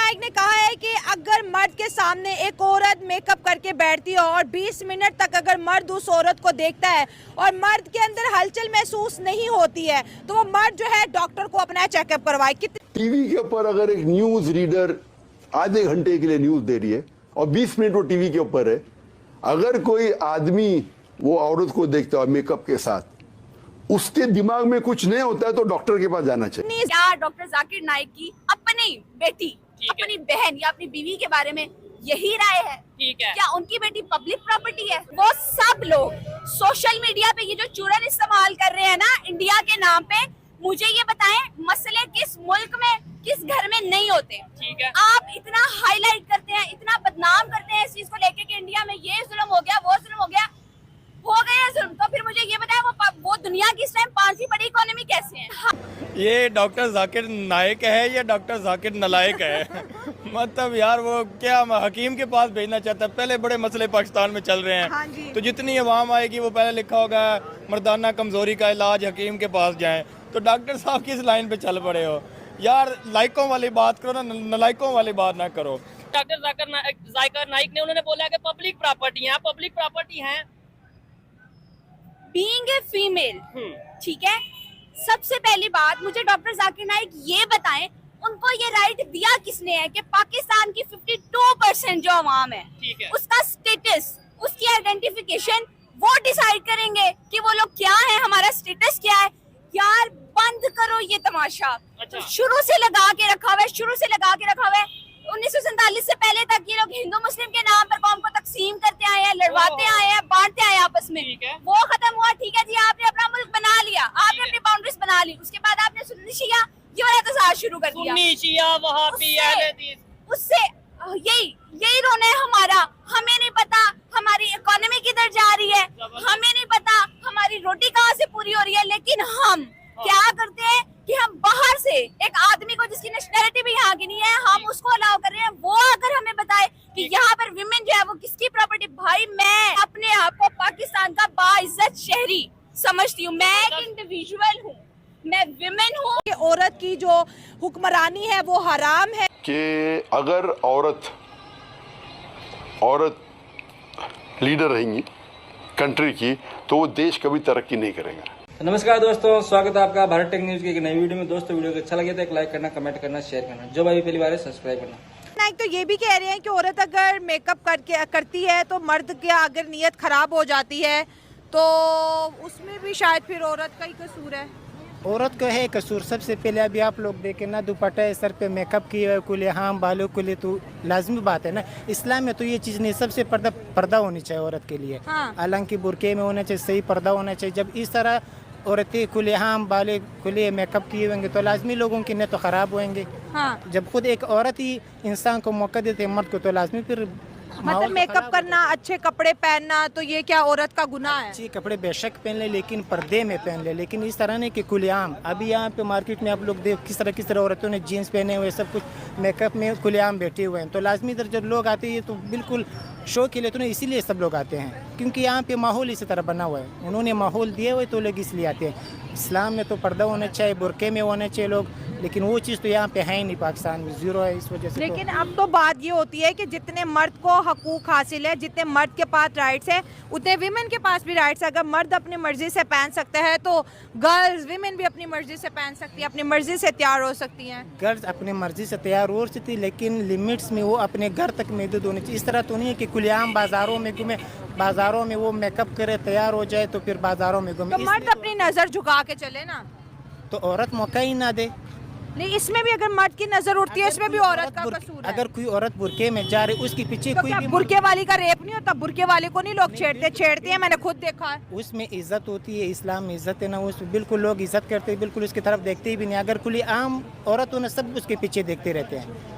नाइक ने कहा है कि अगर मर्द के सामने एक औरत मेकअप करके बैठती है और 20 मिनट तक अगर मर्द उस औरत को देखता है और मर्द के अंदर हलचल महसूस नहीं होती है तो वो मर्द जो है डॉक्टर को अपना चेकअप करवाए। टीवी के ऊपर अगर एक न्यूज रीडर आधे घंटे के लिए न्यूज दे रही है और 20 मिनट वो टीवी के ऊपर है, अगर कोई आदमी वो औरत को देखता है मेकअप के साथ, उसके दिमाग में कुछ नहीं होता है तो डॉक्टर के पास जाना चाहिए। क्या डॉक्टर जाकिर नाइक की अपनी बेटी, अपनी बहन या अपनी बीवी के बारे में यही राय है? ठीक है। क्या उनकी बेटी पब्लिक प्रॉपर्टी है? वो सब लोग सोशल मीडिया पे ये जो चूरन इस्तेमाल कर रहे हैं ना इंडिया के नाम पे, मुझे ये बताएं मसले किस मुल्क में, किस घर में नहीं होते? ठीक है। आप इतना हाईलाइट करते हैं, इतना बदनाम करते हैं इस चीज को लेके कि इंडिया में ये जुल्म हो गया, वो जुल्म हो गया, हो गया जुल्म। तो फिर मुझे ये बताएं वो दुनिया की इस टाइम 5वीं बड़ी इकोनॉमी कैसे है? हाँ। ये डॉक्टर जाकिर नाइक है या डॉक्टर जाकिर नलायक है? मतलब यार वो क्या हकीम के पास भेजना चाहता है? पहले बड़े मसले पाकिस्तान में चल रहे हैं। हाँ जी। तो जितनी अवाम आएगी वो पहले लिखा होगा मर्दाना कमजोरी का इलाज हकीम के पास जाएं। तो डॉक्टर साहब किस लाइन पे चल पड़े हो यार? लाइकों वाली बात करो ना, नलायकों वाली बात ना करो। डॉक्टर जाकिर नाइक ने उन्होंने बोला कि पब्लिक प्रॉपर्टी है, पब्लिक प्रॉपर्टी है। बीइंग ए फीमेल, ठीक है, सबसे पहली बात मुझे डॉक्टर जाकिर नाइक ये बताएं उनको ये राइट दिया किसने है कि पाकिस्तान की 52% जो अवाम है, ठीक है, उसका स्टेटस, उसकी आइडेंटिफिकेशन वो डिसाइड करेंगे कि वो लोग क्या है, हमारा स्टेटस क्या है। यार बंद करो ये तमाशा। अच्छा। तो शुरू से लगा के रखा हुआ है, शुरू से लगा के रखा हुआ है। 1947 से पहले तक ये लोग हिंदू मुस्लिम के नाम पर कौम को तकसीम करते आए हैं, लड़वाते आए हैं, बांटते आए आपस में। ठीक है। वो खत्म हुआ, ठीक है जी, आपने अपना मुल्क बना लिया, आपने अपनी बाउंड्रीज बना ली, उसके बाद आपने सुन्नी शिया ये वाला तसाद शुरू कर दिया। सुन्नी शिया वहाबी अहले हदीस, उससे यही रोना है हमारा। हमें नहीं पता हमारी इकोनॉमी किधर जा रही है, हमें नहीं पता हमारी रोटी कहाँ से पूरी हो रही है, लेकिन हम क्या करते हैं कि हम बाहर से एक आदमी को जिसकी नेशनैलिटी भी यहाँ की नहीं है, हम उसको अलाउ कर रहे हैं। वो अगर हमें बताए कि यहाँ पर विमेन जो है वो किसकी प्रॉपर्टी, भाई मैं अपने आप को पाकिस्तान का बाइज्जत शहरी समझती हूँ। मैं एक इंडिविजुअल हूँ, मैं विमेन हूँ। औरत की जो हुक्मरानी है वो हराम है कि अगर औरत लीडर रहेंगी कंट्री की तो वो देश कभी तरक्की नहीं करेगा। नमस्कार दोस्तों, स्वागत है आपका भारत टेक न्यूज की एक नई वीडियो में। दोस्तों वीडियो को अच्छा लगे तो एक लाइक करना, कमेंट करना, शेयर करना, जो भाई पहली बार है सब्सक्राइब करना। नाइक तो ये भी कह रहे हैं कि औरत अगर मेकअप करती है तो मर्द की अगर नीयत खराब हो जाती है तो उसमें भी शायद फिर औरत का ही कसूर है। औरत को है कसूर। सबसे पहले अभी आप लोग देखें ना, दुपट्टा है, सर पे मेकअप किए हुए कुले, हाँ बालों के लिए तो लाजमी बात है ना। इस्लाम में तो ये चीज़ नहीं, सबसे पर्दा होनी चाहिए औरत के लिए। हाँ। हालांकि बुरके में होना चाहिए, सही पर्दा होना चाहिए। जब इस तरह औरतें खुले हाँ बाले खुले मेकअप किए होंगे तो लाजमी लोगों की नीयत तो ख़राब होंगे। हाँ। जब खुद एक औरत ही इंसान को मौका देते हैं मर्द को, तो लाजमी फिर मतलब मेकअप करना, अच्छे कपड़े पहनना, तो ये क्या औरत का गुनाह है? अच्छे कपड़े बेशक पहन ले लेकिन पर्दे में पहन ले, लेकिन इस तरह नहीं कि खुलेआम। अभी यहाँ पे मार्केट में आप लोग देख किस तरह औरतों ने जीन्स पहने हुए, सब कुछ मेकअप में खुलेआम बैठे हुए हैं। तो लाजमी इधर जब लोग आते हैं तो बिल्कुल शो के लिए तो नहीं, इसीलिए सब लोग आते हैं क्योंकि यहाँ पे माहौल इसी तरह बना हुआ है, उन्होंने माहौल दिए हुए तो लोग इसलिए आते हैं। इस्लाम में तो पर्दा होना चाहिए, बुरके में होने चाहिए लोग, लेकिन वो चीज़ तो यहाँ पे है ही नहीं, पाकिस्तान में जीरो है। इस वजह से लेकिन अब तो बात ये होती है कि जितने मर्द को हकूक हासिल है, जितने मर्द के पास राइट्स है, उतने विमेन के पास भी राइट्स है। अगर मर्द अपनी मर्जी से पहन सकते हैं तो गर्ल्स, विमेन भी अपनी मर्जी से पहन सकती है, अपनी मर्जी से तैयार हो सकती हैं। गर्ल्स अपनी मर्जी से तैयार हो सकती है, लेकिन लिमिट्स में, वो अपने घर तक महदूद होनी चाहिए। इस तरह तो नहीं है कि खुलेआम बाजारों में घूमे, बाजारों में वो मेकअप करे, तैयार हो जाए तो फिर बाजारों में घूमे। तो मर्द अपनी नजर झुका के चले ना, तो औरत मौका ही ना दे। नहीं, इसमें भी अगर मर्द की नजर उठती है, इसमें भी औरत का कसूर है। अगर कोई औरत बुरके में जा रही, उसके पीछे तो कोई क्या भी बुरके वाली का रेप नहीं होता? बुरके वाले को नहीं लोग छेड़ते हैं, मैंने खुद देखा है। उसमें इज्जत होती है, इस्लाम में इज्जत है ना, उस बिल्कुल लोग इज्जत करते हैं, बिल्कुल उसकी तरफ देखते भी नहीं। अगर खुली आम औरत हो ना, सब उसके पीछे देखते रहते हैं।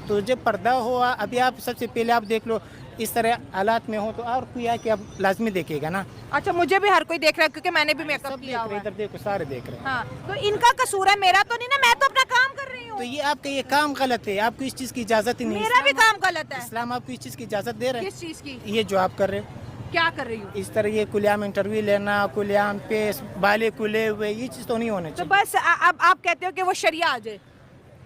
तो जब पर्दा हुआ, अभी आप सबसे पहले आप देख लो, इस तरह हालात में हो तो और कोई आके अब लाजमी देखेगा ना। अच्छा, मुझे भी हर कोई देख रहा है क्योंकि मैंने भी मेकअप किया हुआ है। इधर देखो, सारे देख रहे हैं। हाँ, तो इनका कसूर है, मेरा तो नहीं ना, मैं तो अपना काम कर रही हूँ। तो ये आपका ये काम गलत है, आपको इस चीज़ की इजाज़त ही नहीं। मेरा भी काम गलत है। इस्लाम आपको इस चीज़ की इजाज़त दे रहा है। किस चीज की? ये जो आप कर रहे हो, क्या कर रही हूँ? इस तरह ये खुलेआम इंटरव्यू लेना, खुलेआम पे बाले खुले हुए, ये चीज़ तो नहीं होना तो चाहिए। बस अब आप कहते हो कि वो शरिया आ जाए।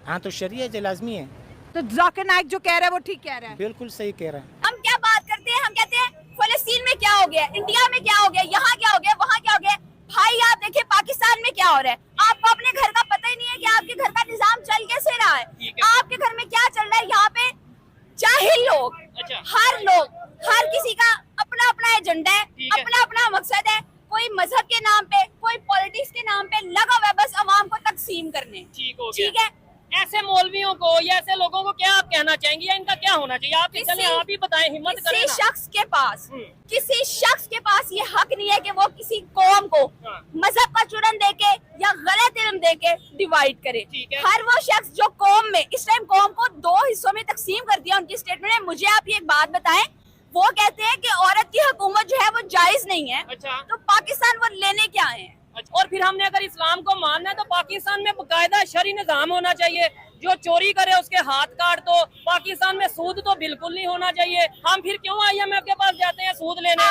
हाँ, तो शरिया जो लाजमी है। तो जाकिर नाइक जो कह रहा है वो ठीक कह रहा है। बिल्कुल सही कह रहा है। हम क्या बात करते हैं, हम कहते हैं फलस्तीन में क्या हो गया, इंडिया में क्या हो गया, यहाँ क्या हो गया, वहाँ क्या हो गया। भाई आप देखिए पाकिस्तान में क्या हो रहा है, आपको अपने घर का पता ही नहीं है कि आपके घर का निजाम चल कैसे रहा है, आपके घर में क्या चल रहा है। यहाँ पे जाहिल लोग, हर किसी का अपना अपना एजेंडा है, अपना अपना मकसद है। कोई मजहब के नाम पे, कोई पॉलिटिक्स के नाम पे लगा हुआ है बस अवाम को तकसीम करने। ठीक है, ऐसे मौलवियों को या ऐसे लोगों को क्या आप कहना चाहेंगे या इनका क्या होना चाहिए? आप चलें, आप ही बताएं, हिम्मत करें ना। किसी शख्स के पास ये हक नहीं है कि वो किसी कौम को मजहब का चुरन देके या गलत इल्म देके डिवाइड करे। हर वो शख्स जो कौम में इस टाइम कौम को 2 हिस्सों में तकसीम कर दिया उनकी स्टेटमेंट है। मुझे आप ये एक बात बताएं, वो कहते हैं कि औरत की हुकूमत जो है वो जायज नहीं है। तो पाकिस्तान वो लेने क्या आए हैं? और फिर हमने अगर इस्लाम को मानना है तो पाकिस्तान में बाकायदा शरई निजाम होना चाहिए। जो चोरी करे उसके हाथ काट दो। पाकिस्तान में सूद तो बिल्कुल नहीं होना चाहिए। हम फिर क्यों IMF के पास जाते हैं सूद लेने?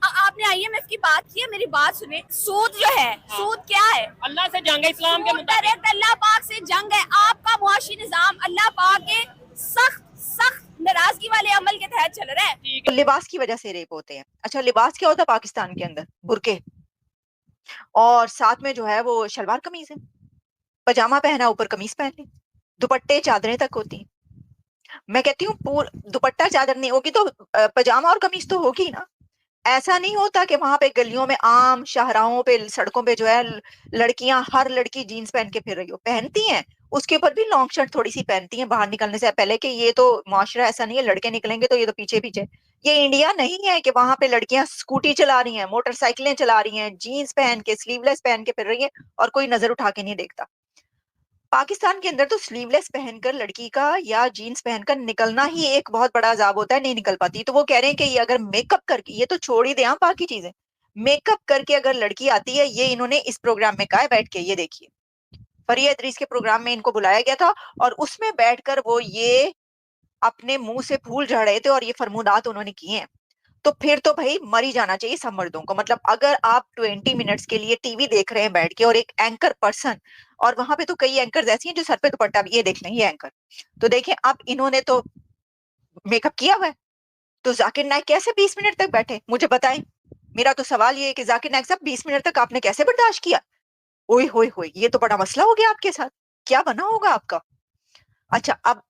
आपने IMF की बात की है, मेरी बात सुने। सूद जो है, सूद क्या है? अल्लाह से जंग है, इस्लाम के मुताबिक अल्लाह पाक से जंग है। आपका मुआशी निजाम अल्लाह पाक के सख्त नाराजगी वाले अमल के तहत चल रहा है। तो लिबास की वजह से रेप होते हैं। अच्छा, लिबास क्या होता है पाकिस्तान के अंदर? बुरके, और साथ में जो है वो शलवार कमीज है, पजामा पहना, ऊपर कमीज पहन ली, दुपट्टे चादरें तक होती। मैं कहती हूँ दुपट्टा चादर नहीं होगी तो पजामा और कमीज तो होगी ना। ऐसा नहीं होता कि वहां पे गलियों में, आम शाहराहों पे, सड़कों पे जो है लड़कियां, हर लड़की जीन्स पहन के फिर रही हो। पहनती हैं, उसके ऊपर भी लॉन्ग शर्ट थोड़ी सी पहनती हैं बाहर निकलने से पहले, कि ये तो मुआशरा ऐसा नहीं है, लड़के निकलेंगे तो ये तो पीछे पीछे। ये इंडिया नहीं है कि वहां पे लड़कियां स्कूटी चला रही हैं, मोटरसाइकिलें चला रही हैं, जीन्स पहन के, स्लीवलेस पहन के फिर रही है और कोई नजर उठा के नहीं देखता। पाकिस्तान के अंदर तो स्लीवलेस पहनकर लड़की का या जीन्स पहनकर निकलना ही एक बहुत बड़ा अजाब होता है, नहीं निकल पाती। तो वो कह रहे हैं कि ये अगर मेकअप करके, ये तो छोड़ ही दे बाकी चीजें, मेकअप करके अगर लड़की आती है, ये इन्होंने इस प्रोग्राम में कहा है बैठ के, ये देखिए फरिया इदरीस के प्रोग्राम में इनको बुलाया गया था और उसमें बैठकर वो ये अपने मुंह से फूल झड़ रहे थे और ये फरमूदात उन्होंने किए हैं। तो फिर तो भाई मर ही जाना चाहिए सब मर्दों को। मतलब अगर आप 20 मिनट्स के लिए टीवी देख रहे हैं बैठ के और एक एंकर पर्सन, और वहां पे तो कई एंकर्स ऐसी हैं जो सर पे दुपट्टा भी, ये देख लें ये एंकर, तो देखें अब इन्होंने तो मेकअप किया हुआ है, तो जाकिर नाइक कैसे 20 मिनट तक बैठे? मुझे बताएं। मेरा तो सवाल ये है कि जाकिर नाइक साहब 20 मिनट तक आपने कैसे बर्दाश्त किया? ओए होए होए, ये तो बड़ा मसला हो गया आपके साथ, क्या बना होगा आपका। अच्छा, अब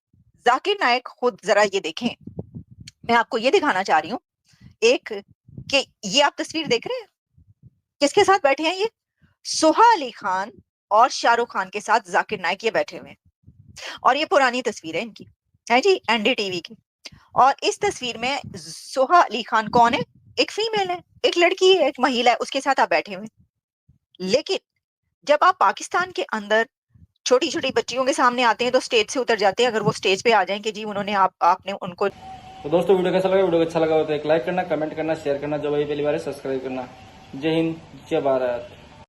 जाकिर नाइक खुद जरा ये देखें, मैं आपको ये दिखाना चाह रही हूँ एक, कि ये आप तस्वीर देख रहे हैं, किसके साथ बैठे हैं? ये सोहा अली खान और शाहरुख खान के साथ जाकिर नाइक ये बैठे हुए हैं। और ये पुरानी तस्वीर है इनकी, है जी, NDTV की। और इस तस्वीर में सोहा अली खान कौन है? एक फीमेल है, एक लड़की है, एक महिला है, उसके साथ आप बैठे हुए। लेकिन जब आप पाकिस्तान के अंदर छोटी छोटी बच्चियों के सामने आते हैं तो स्टेज से उतर जाते हैं। अगर वो स्टेज पे आ जाएं कि जी उन्होंने आपने उनको। तो दोस्तों वीडियो कैसा लगा? वीडियो अच्छा लगा हो तो एक लाइक करना, कमेंट करना, शेयर करना। जो भाई पहली बार है सब्सक्राइब करना। जय हिंद, जय भारत।